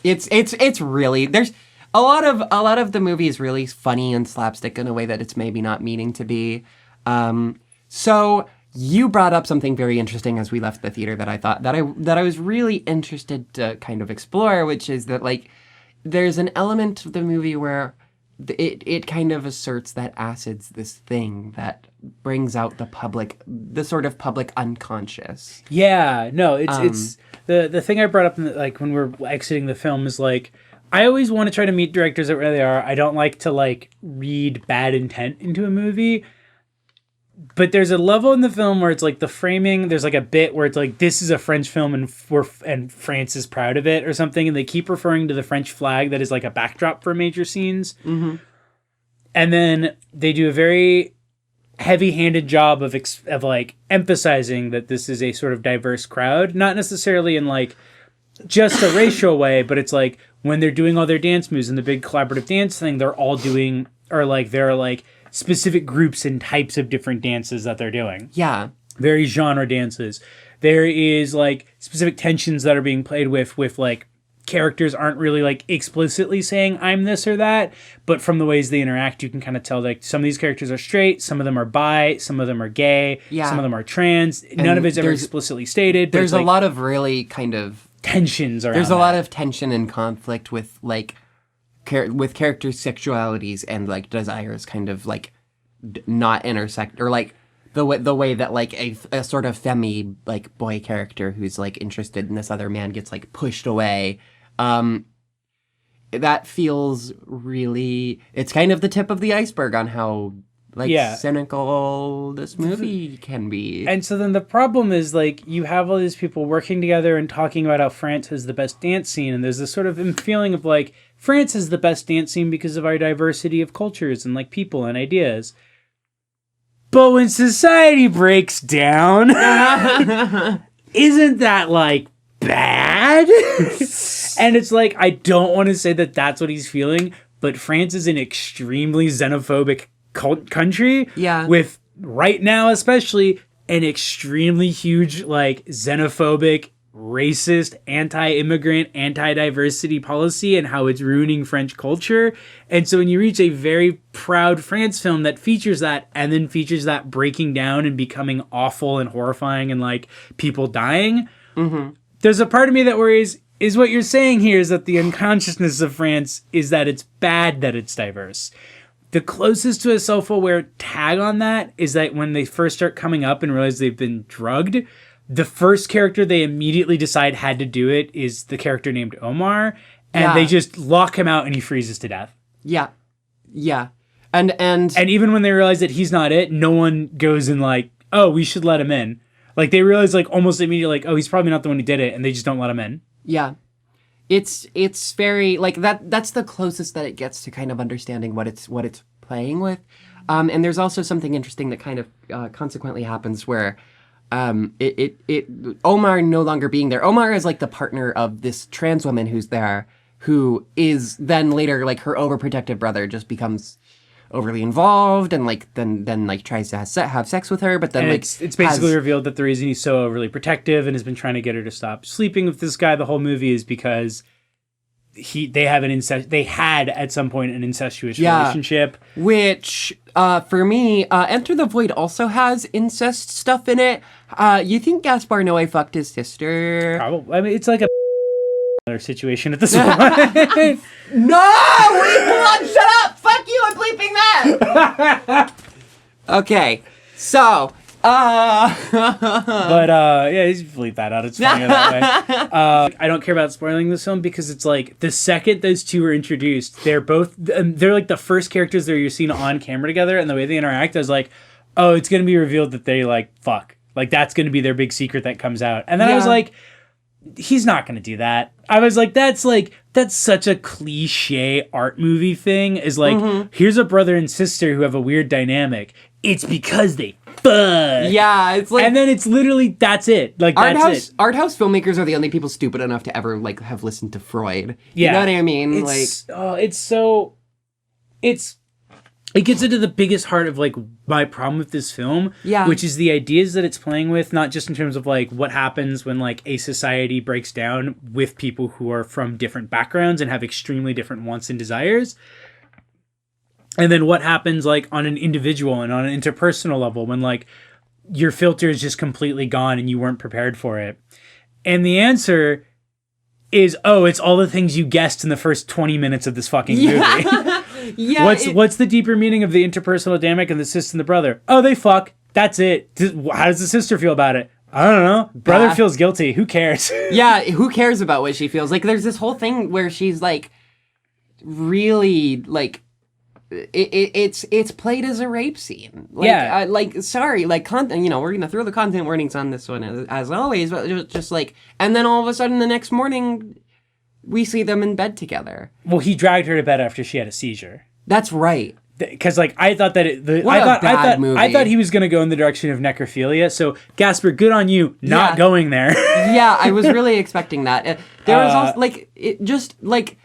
It's really, there's a lot of the movie is really funny and slapstick in a way that it's maybe not meaning to be. So you brought up something very interesting as we left the theater that I thought that I was really interested to kind of explore, which is that like there's an element of the movie where it kind of asserts that acid's this thing that brings out the sort of public unconscious. Yeah, no, it's the thing I brought up like when we're exiting the film is like, I always want to try to meet directors at where they are. I don't like to like read bad intent into a movie. But there's a level in the film where it's like the framing, there's like a bit where it's like, this is a French film and France is proud of it or something. And they keep referring to the French flag that is like a backdrop for major scenes. Mm-hmm. And then they do a very heavy-handed job of like emphasizing that this is a sort of diverse crowd. Not necessarily in like just a racial way, but it's like when they're doing all their dance moves and the big collaborative dance thing, they're all doing, or like they're like, specific groups and types of different dances that they're doing. Yeah. Very genre dances. There is like specific tensions that are being played with like characters aren't really like explicitly saying I'm this or that, but from the ways they interact, you can kind of tell like some of these characters are straight, some of them are bi, some of them are gay, some of them are trans. None of it's ever explicitly stated. But there's a lot of really kind of tensions around There's a lot of tension and conflict with like with characters' sexualities and like desires kind of like not intersect, or like the way that like a sort of femi like boy character who's like interested in this other man gets like pushed away. That feels really, it's kind of the tip of the iceberg on how like cynical this movie can be. And so then the problem is like you have all these people working together and talking about how France has the best dance scene, and there's this sort of feeling of like France is the best dance scene because of our diversity of cultures and like people and ideas. But when society breaks down, isn't that like bad? And it's like, I don't want to say that that's what he's feeling, but France is an extremely xenophobic country with right now especially an extremely huge like xenophobic, racist, anti-immigrant, anti-diversity policy, and how it's ruining French culture. And so when you reach a very proud France film that features that, and then features that breaking down and becoming awful and horrifying and like people dying, there's a part of me that worries, is what you're saying here is that the unconsciousness of France is that it's bad that it's diverse. The closest to a self-aware tag on that is that when they first start coming up and realize they've been drugged, the first character they immediately decide had to do it is the character named Omar, and they just lock him out and he freezes to death. Yeah. Yeah. And even when they realize that he's not it, no one goes and like, oh, we should let him in. Like they realize like almost immediately like, oh, he's probably not the one who did it, and they just don't let him in. Yeah. It's very like that's the closest that it gets to kind of understanding what it's playing with. And there's also something interesting that kind of consequently happens where Omar no longer being there. Omar is like the partner of this trans woman who's there, who is then later like her overprotective brother just becomes overly involved and like then like tries to have sex with her, but then and like it's basically revealed that the reason he's so overly protective and has been trying to get her to stop sleeping with this guy the whole movie is because they had at some point an incestuous relationship, which for me Enter the Void also has incest stuff in it. You think Gaspar Noé fucked his sister? Probably. I mean, it's like a situation at this point. No! Wait, hold on, shut up! Fuck you, I'm bleeping that! Okay, so, But, yeah, just bleep that out. It's funnier that way. I don't care about spoiling this film because it's like, the second those two are introduced, they're like the first characters that you're seeing on camera together, and the way they interact, I was like, oh, it's going to be revealed that they, like, fuck. Like, that's going to be their big secret that comes out. And then I was like, he's not going to do that. I was like, that's such a cliche art movie thing, is like, here's a brother and sister who have a weird dynamic. It's because they fuck. Yeah, it's like, and then it's literally, that's it. Like, that's it. Art house filmmakers are the only people stupid enough to ever like have listened to Freud. You know what I mean? It gets into the biggest heart of like my problem with this film, which is the ideas that it's playing with, not just in terms of like what happens when like a society breaks down with people who are from different backgrounds and have extremely different wants and desires, and then what happens like on an individual and on an interpersonal level when like your filter is just completely gone and you weren't prepared for it. And the answer is, it's all the things you guessed in the first 20 minutes of this fucking movie. Yeah. What's the deeper meaning of the interpersonal dynamic and the sister and the brother? Oh, they fuck. That's it. How does the sister feel about it? I don't know. Brother feels guilty. Who cares? Yeah, who cares about what she feels? Like, there's this whole thing where she's like, really like, it's played as a rape scene. Like, sorry, like content. You know, we're gonna throw the content warnings on this one as always, but just like, and then all of a sudden the next morning, we see them in bed together. Well, he dragged her to bed after she had a seizure. That's right. Because like I thought that I thought he was gonna go in the direction of necrophilia. So Gasper, good on you not going there. Yeah, I was really expecting that. There was also like it just like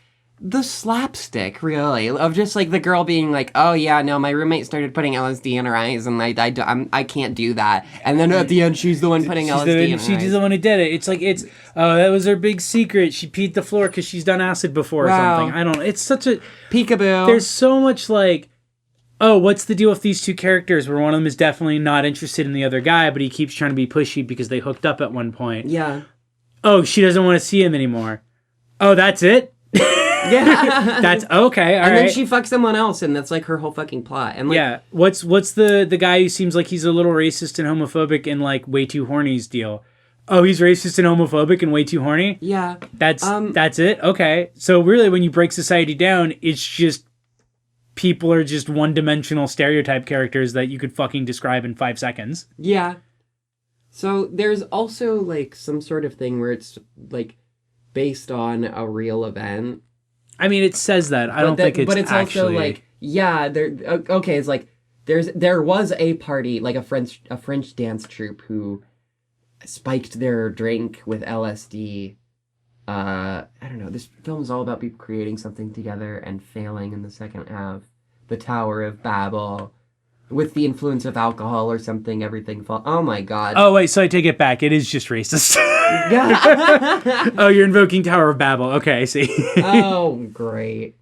the slapstick, really, of just like the girl being like, "Oh yeah, no, my roommate started putting LSD in her eyes, and I can't do that." And then at the end, she's the one putting LSD in her eyes. She's the one who did it. It's like that was her big secret. She peed the floor because she's done acid before or something. I don't know. It's such a peekaboo. There's so much like, what's the deal with these two characters where one of them is definitely not interested in the other guy, but he keeps trying to be pushy because they hooked up at one point. Yeah. Oh, she doesn't want to see him anymore. Oh, that's it? Yeah. That's okay. All right. And then she fucks someone else, and that's like her whole fucking plot. And like, yeah. What's the guy who seems like he's a little racist and homophobic and like way too horny's deal? Oh, he's racist and homophobic and way too horny? Yeah. That's it? Okay. So really when you break society down, it's just people are just one-dimensional stereotype characters that you could fucking describe in 5 seconds. Yeah. So there's also like some sort of thing where it's like based on a real event. I mean, it says that. I don't think it's But it's actually... also like, yeah, okay, it's like there was a party, like a French dance troupe who spiked their drink with LSD. I don't know. This film is all about people creating something together and failing in the second half. The Tower of Babel. With the influence of alcohol or something, everything falls. Oh my god. Oh wait, so I take it back. It is just racist. Yeah. Oh, you're invoking Tower of Babel. Okay, I see. Oh, great.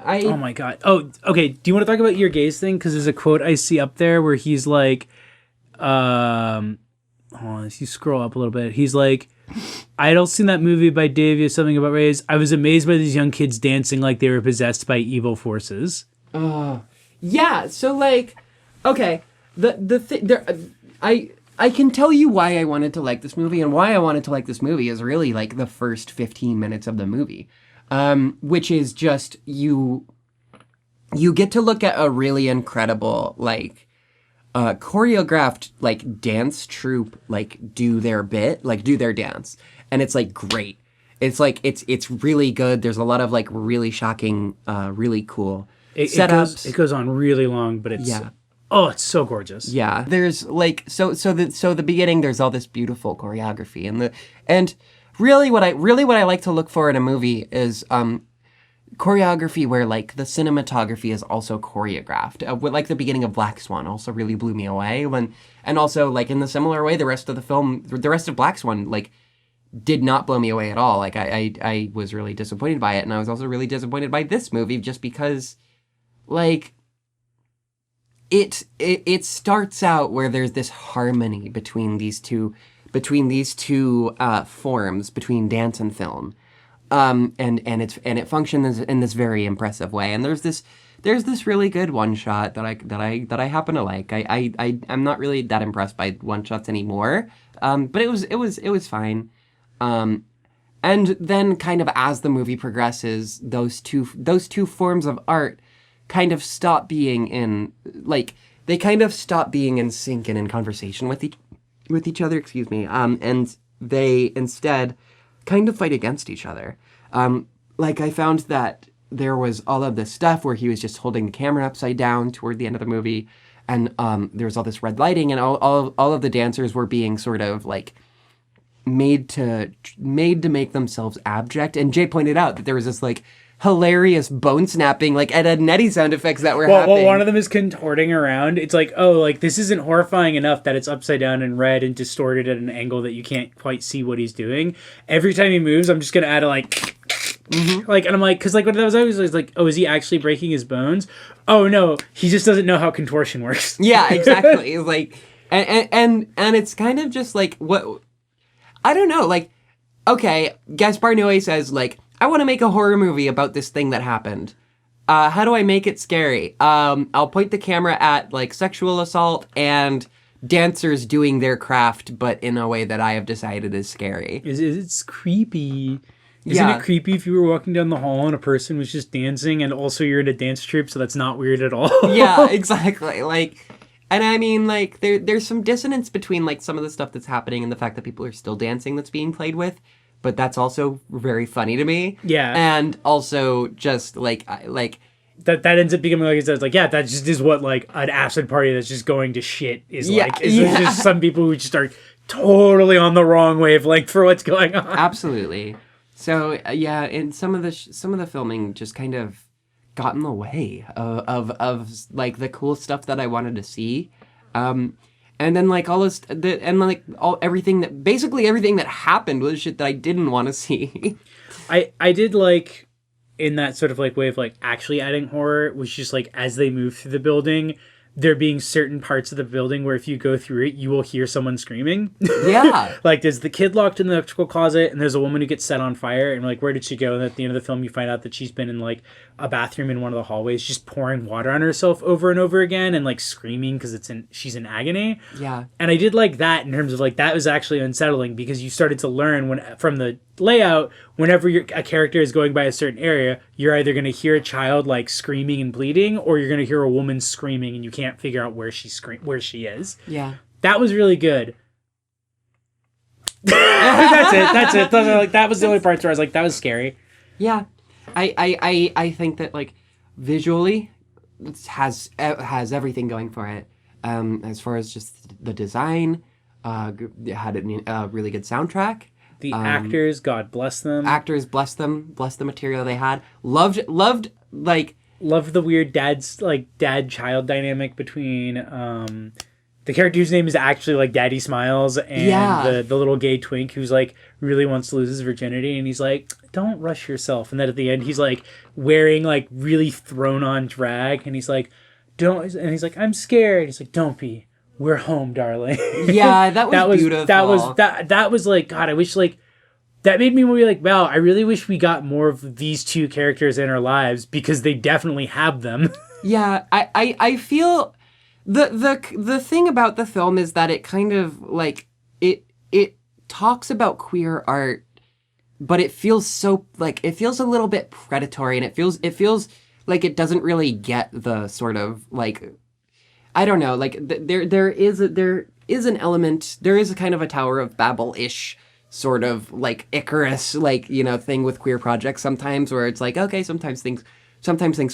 Oh my god. Oh, okay. Do you want to talk about your gaze thing? Because there's a quote I see up there where he's like, hold on, if you scroll up a little bit, he's like, I had also seen that movie by Davey, something about race. I was amazed by these young kids dancing like they were possessed by evil forces. Yeah, so like, okay, I can tell you why I wanted to like this movie, and why I wanted to like this movie is really like the first 15 minutes of the movie, which is just you get to look at a really incredible like choreographed like dance troupe like do their dance, and it's like great. It's like it's really good. There's a lot of like really shocking, really cool. Setups. It goes on really long, but it's it's so gorgeous. Yeah, there's like the beginning. There's all this beautiful choreography, and really what I like to look for in a movie is choreography where like the cinematography is also choreographed. Like the beginning of Black Swan also really blew me away. And also like in the similar way, the rest of Black Swan like did not blow me away at all. Like I was really disappointed by it, and I was also really disappointed by this movie just because. Like, it starts out where there's this harmony between these two forms, between dance and film, and it functions in this very impressive way. And there's this really good one shot that I happen to like. I'm not really that impressed by one shots anymore, but it was fine. And then kind of as the movie progresses, those two forms of art kind of stop being in sync and in conversation with each other, excuse me. And they instead kind of fight against each other. Like, I found that there was all of this stuff where he was just holding the camera upside down toward the end of the movie, and there was all this red lighting, and all of the dancers were being sort of, like, made to make themselves abject. And Jay pointed out that there was this, like, hilarious bone snapping, like Ed, Ed and Eddie sound effects that were happening. Well, one of them is contorting around. It's like, oh, like this isn't horrifying enough that it's upside down and red and distorted at an angle that you can't quite see what he's doing. Every time he moves, I'm just gonna add a like, and I'm like, because like what I was always like, oh, is he actually breaking his bones? Oh no, he just doesn't know how contortion works. Yeah, exactly. Like, and it's kind of just like what I don't know. Like, okay, Gaspar Noé says like, I want to make a horror movie about this thing that happened. How do I make it scary? I'll point the camera at, like, sexual assault and dancers doing their craft, but in a way that I have decided is scary. It's creepy. Isn't it creepy if you were walking down the hall and a person was just dancing and also you're in a dance troupe, so that's not weird at all? Yeah, exactly. Like, and I mean, like, there's some dissonance between, like, some of the stuff that's happening and the fact that people are still dancing that's being played with. But that's also very funny to me. Yeah. And also just, like... That ends up becoming, like I said, like, yeah, that just is what, like, an acid party that's just going to shit is like. It's just some people who just are totally on the wrong wavelength for what's going on. Absolutely. So, and some of the filming just kind of got in the way of like, the cool stuff that I wanted to see. And then, like, everything that happened was shit that I didn't want to see. I did like, in that sort of, like, way of, like, actually adding horror, was just, like, as they move through the building, there being certain parts of the building where if you go through it, you will hear someone screaming. Yeah. Like, there's the kid locked in the electrical closet, and there's a woman who gets set on fire, and, like, where did she go? And at the end of the film, you find out that she's been in, like, a bathroom in one of the hallways, just pouring water on herself over and over again, and, like, screaming because she's in agony. Yeah. And I did like that in terms of, like, that was actually unsettling, because you started to learn from the layout, whenever a character is going by a certain area, you're either going to hear a child, like, screaming and bleeding, or you're going to hear a woman screaming and you can't figure out where she is. Yeah. That was really good. That's it. That was the only parts where I was like, that was scary. Yeah. I think that, like, visually it has everything going for it. As far as just the design, it had a really good soundtrack. The actors, God bless them. Actors, bless them. Bless the material they had. Loved the weird dad-child dynamic between the character whose name is actually, like, Daddy Smiles, and the little gay twink who's, like, really wants to lose his virginity, and he's like, don't rush yourself. And then at the end, he's, like, wearing, like, really thrown-on drag, and he's like, don't... And he's like, I'm scared. He's like, don't be. We're home, darling. Yeah, that was beautiful. That was like, God, I wish, like, that made me be like, wow, I really wish we got more of these two characters in our lives, because they definitely have them. Yeah, I feel the thing about the film is that it kind of, like, it talks about queer art, but it feels so, like, it feels a little bit predatory, and it feels like it doesn't really get the sort of, like, I don't know, like, there is an element, there is a kind of a Tower of Babel-ish sort of, like, Icarus, like, you know, thing with queer projects sometimes, where it's like, okay, sometimes things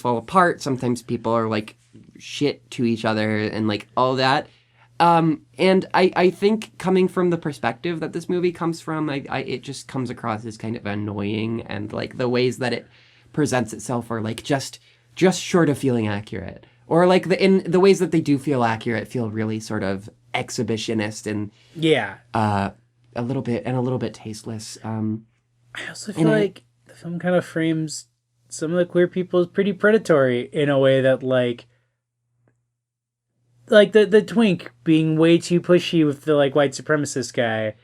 fall apart, sometimes people are, like, shit to each other, and, like, all that. And I think coming from the perspective that this movie comes from, it just comes across as kind of annoying, and, like, the ways that it presents itself are, like, just short of feeling accurate. Or, like, in the ways that they do feel accurate feel really sort of exhibitionist and a little bit tasteless. I also feel like the film kind of frames some of the queer people as pretty predatory in a way that, like the twink being way too pushy with the, like, white supremacist guy.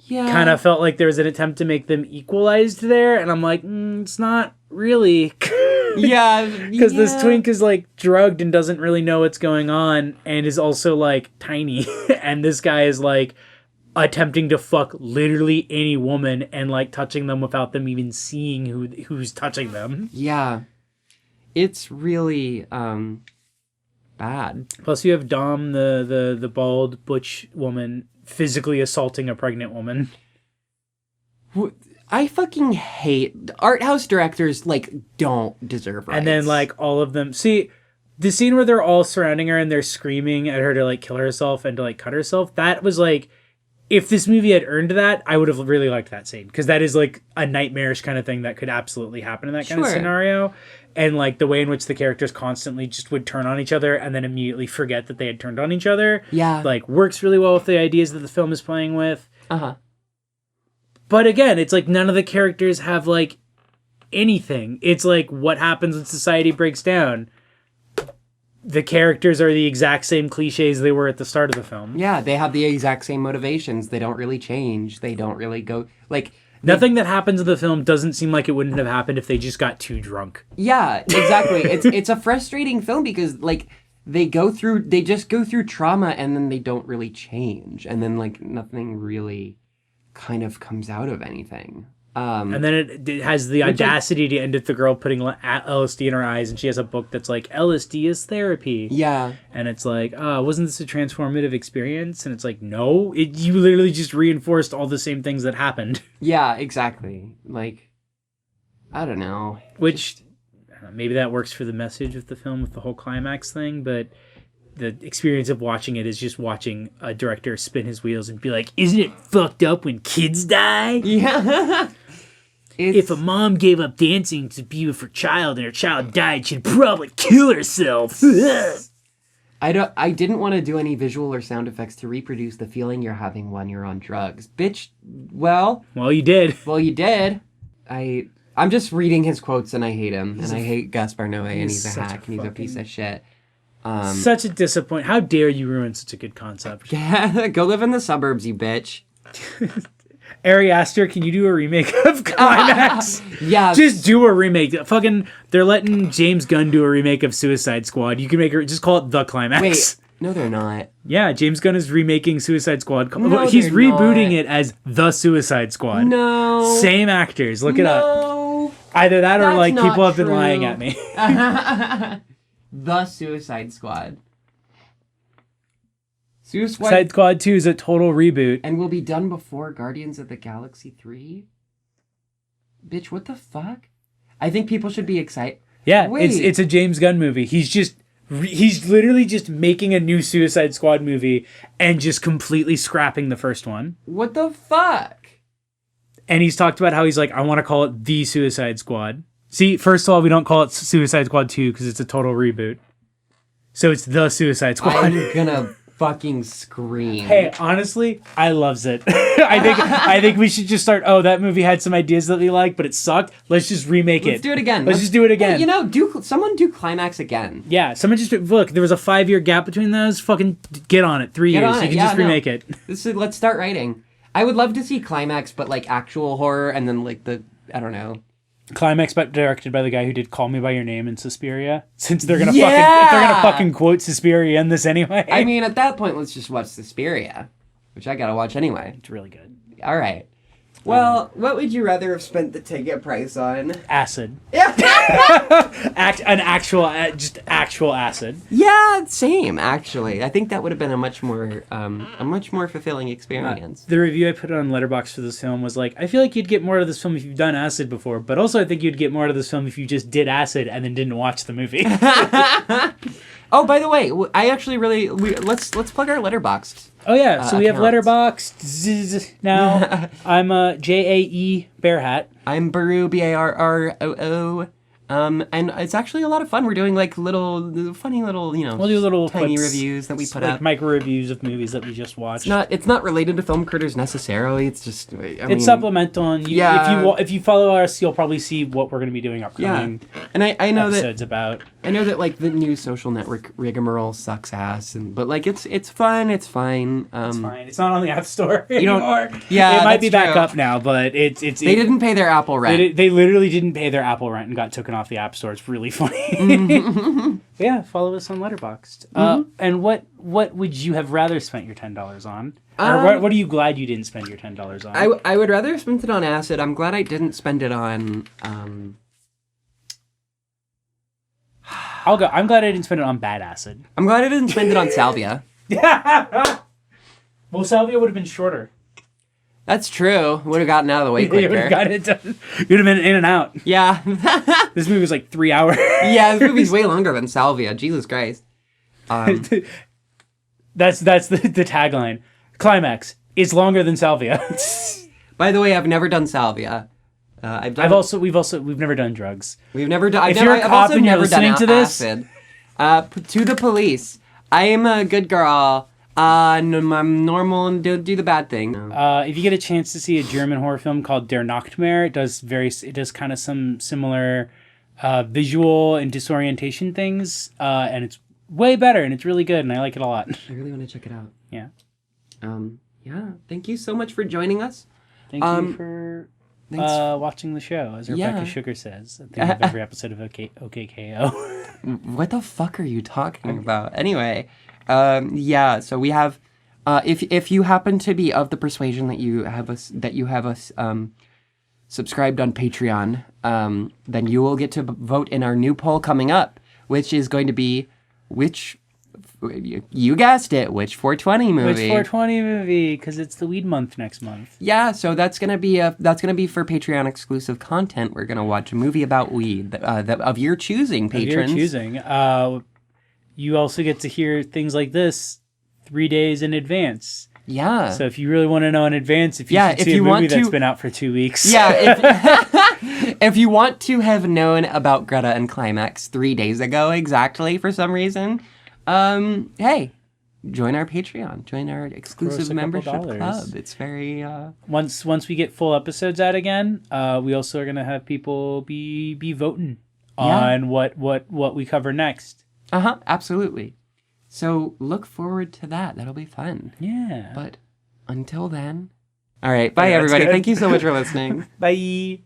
Yeah, kind of felt like there was an attempt to make them equalized there, and I'm like, it's not really. Yeah, because this twink is, like, drugged and doesn't really know what's going on, and is also, like, tiny, and this guy is, like, attempting to fuck literally any woman and, like, touching them without them even seeing who's touching them. Yeah, it's really bad. Plus, you have Dom, the bald butch woman, physically assaulting a pregnant woman. I fucking hate art house directors. Like, don't deserve rights. And then like all of them. See, the scene where they're all surrounding her and they're screaming at her to like kill herself and to like cut herself. That was like, if this movie had earned that, I would have really liked that scene, because that is like a nightmarish kind of thing that could absolutely happen in that kind of scenario. And like the way in which the characters constantly just would turn on each other and then immediately forget that they had turned on each other. Yeah, like works really well with the ideas that the film is playing with. Uh-huh. But again, it's like none of the characters have like anything. It's like what happens when society breaks down. The characters are the exact same cliches they were at the start of the film. Yeah, they have the exact same motivations. They don't really change. They don't really go like nothing that happens in the film doesn't seem like it wouldn't have happened if they just got too drunk. Yeah, exactly. It's a frustrating film because like they just go through trauma and then they don't really change, and then like nothing really kind of comes out of anything. And then it has the audacity to end with the girl putting LSD in her eyes, and she has a book that's like, LSD is therapy. Yeah. And it's like, wasn't this a transformative experience? And it's like, no, you literally just reinforced all the same things that happened. Yeah, exactly. Like, I don't know. Which, maybe that works for the message of the film with the whole climax thing, but the experience of watching it is just watching a director spin his wheels and be like, isn't it fucked up when kids die? Yeah. If a mom gave up dancing to be with her child and her child died, she'd probably kill herself. I didn't want to do any visual or sound effects to reproduce the feeling you're having when you're on drugs. Bitch, well, you did. Well, you did. I'm just reading his quotes and I hate him. And I hate Gaspar Noé and he's a hack and he's a piece of shit. Such a disappointment. How dare you ruin such a good concept? Yeah, go live in the suburbs, you bitch. Ari Aster, can you do a remake of Climax? Yeah. Just do a remake. Fucking, they're letting James Gunn do a remake of Suicide Squad. You can make it, just call it The Climax. Wait, no they're not. Yeah, James Gunn is remaking Suicide Squad. No, he's they're rebooting not. it as The Suicide Squad. No. Same actors. Look it up. Either that or like people have been lying at me. The Suicide Squad. Suicide Squad 2 is a total reboot. And will be done before Guardians of the Galaxy 3? Bitch, what the fuck? I think people should be excited. Yeah, Wait. it's a James Gunn movie. He's literally just making a new Suicide Squad movie and just completely scrapping the first one. What the fuck? And he's talked about how he's like, I want to call it The Suicide Squad. See, first of all, we don't call it Suicide Squad 2 because it's a total reboot. So it's The Suicide Squad. I'm gonna fucking scream. Hey, honestly, I loves it. I think we should just start, that movie had some ideas that we like, but it sucked. Let's just remake it. Let's do it again. Let's just do it again. Hey, someone do Climax again. Yeah, someone just, look, there was a 5-year gap between those. Fucking get on it. 3 years. You can just remake it. Let's start writing. I would love to see Climax, but like actual horror and then like I don't know. Climax, but directed by the guy who did Call Me by Your Name in Suspiria. Since they're gonna fucking quote Suspiria in this anyway. I mean, at that point, let's just watch Suspiria, which I gotta watch anyway. It's really good. All right. Well, what would you rather have spent the ticket price on? Acid. Yeah. Actual acid. Yeah, same actually. I think that would have been a much more fulfilling experience. The review I put on Letterboxd for this film was like, I feel like you'd get more out of this film if you've done acid before, but also I think you'd get more out of this film if you just did acid and then didn't watch the movie. Oh, by the way, I actually let's plug our Letterboxd. Oh yeah, so we have accounts. Letterboxd now. I'm Jae Bear Hat. I'm Baru, Barroo. And it's actually a lot of fun. We're doing like funny little, We'll do little tiny clips, reviews that we put like up. micro reviews of movies that we just watched. It's not related to Film Critters necessarily. It's just it's supplemental, and if you follow us, you'll probably see what we're going to be doing upcoming. Yeah, and I know episodes about. I know that like the new social network rigmarole sucks ass, but like it's fun. It's fine. It's fine. It's not on the App Store anymore. Yeah, it might be back true. up now, but it's. They didn't pay their Apple rent. They literally didn't pay their Apple rent and got taken off the App Store. It's really funny. Yeah, follow us on Letterboxd. And what would you have rather spent your $10 on? Or what are you glad you didn't spend your $10 on? I would rather have spent it on acid. I'm glad I didn't spend it on. I'll go. I'm glad I didn't spend it on bad acid. I'm glad I didn't spend it on salvia. Well, salvia would have been shorter. That's true. Would have gotten out of the way You would quicker. have got it done. You'd have been in and out. Yeah. This movie was like 3 hours. Yeah, this movie's way longer than Salvia. Jesus Christ. That's the tagline. Climax is longer than Salvia. By the way, I've never done Salvia. We've never done drugs. We've never done. If you're a cop and you're listening to this, acid. To the police, I am a good girl. I'm normal and do the bad thing. If you get a chance to see a German horror film called Der Nachtmare, it does kind of some similar visual and disorientation things, and it's way better and it's really good and I like it a lot. I really want to check it out. Yeah. Yeah. Thank you so much for joining us. Thank you for watching the show, as Rebecca Sugar says at the end of every episode of OKKO. What the fuck are you talking about? Anyway, so we have, if you happen to be of the persuasion that you have us subscribed on Patreon, then you will get to vote in our new poll coming up, which is going to be you guessed it, which 420 movie? Which 420 movie? Because it's the weed month next month. Yeah, so that's gonna be for Patreon exclusive content. We're gonna watch a movie about weed of your choosing, patrons. Of your choosing. You also get to hear things like this 3 days in advance. Yeah. So if you really want to know in advance, if you see a movie that's been out for 2 weeks. Yeah. If you want to have known about Greta and Climax 3 days ago exactly for some reason, hey, join our Patreon. Join our exclusive membership club. It's very... Once we get full episodes out again, we also are going to have people be voting on what we cover next. Absolutely. So look forward to that. That'll be fun. Yeah. But until then... All right. Bye, everybody. Thank you so much for listening. Bye.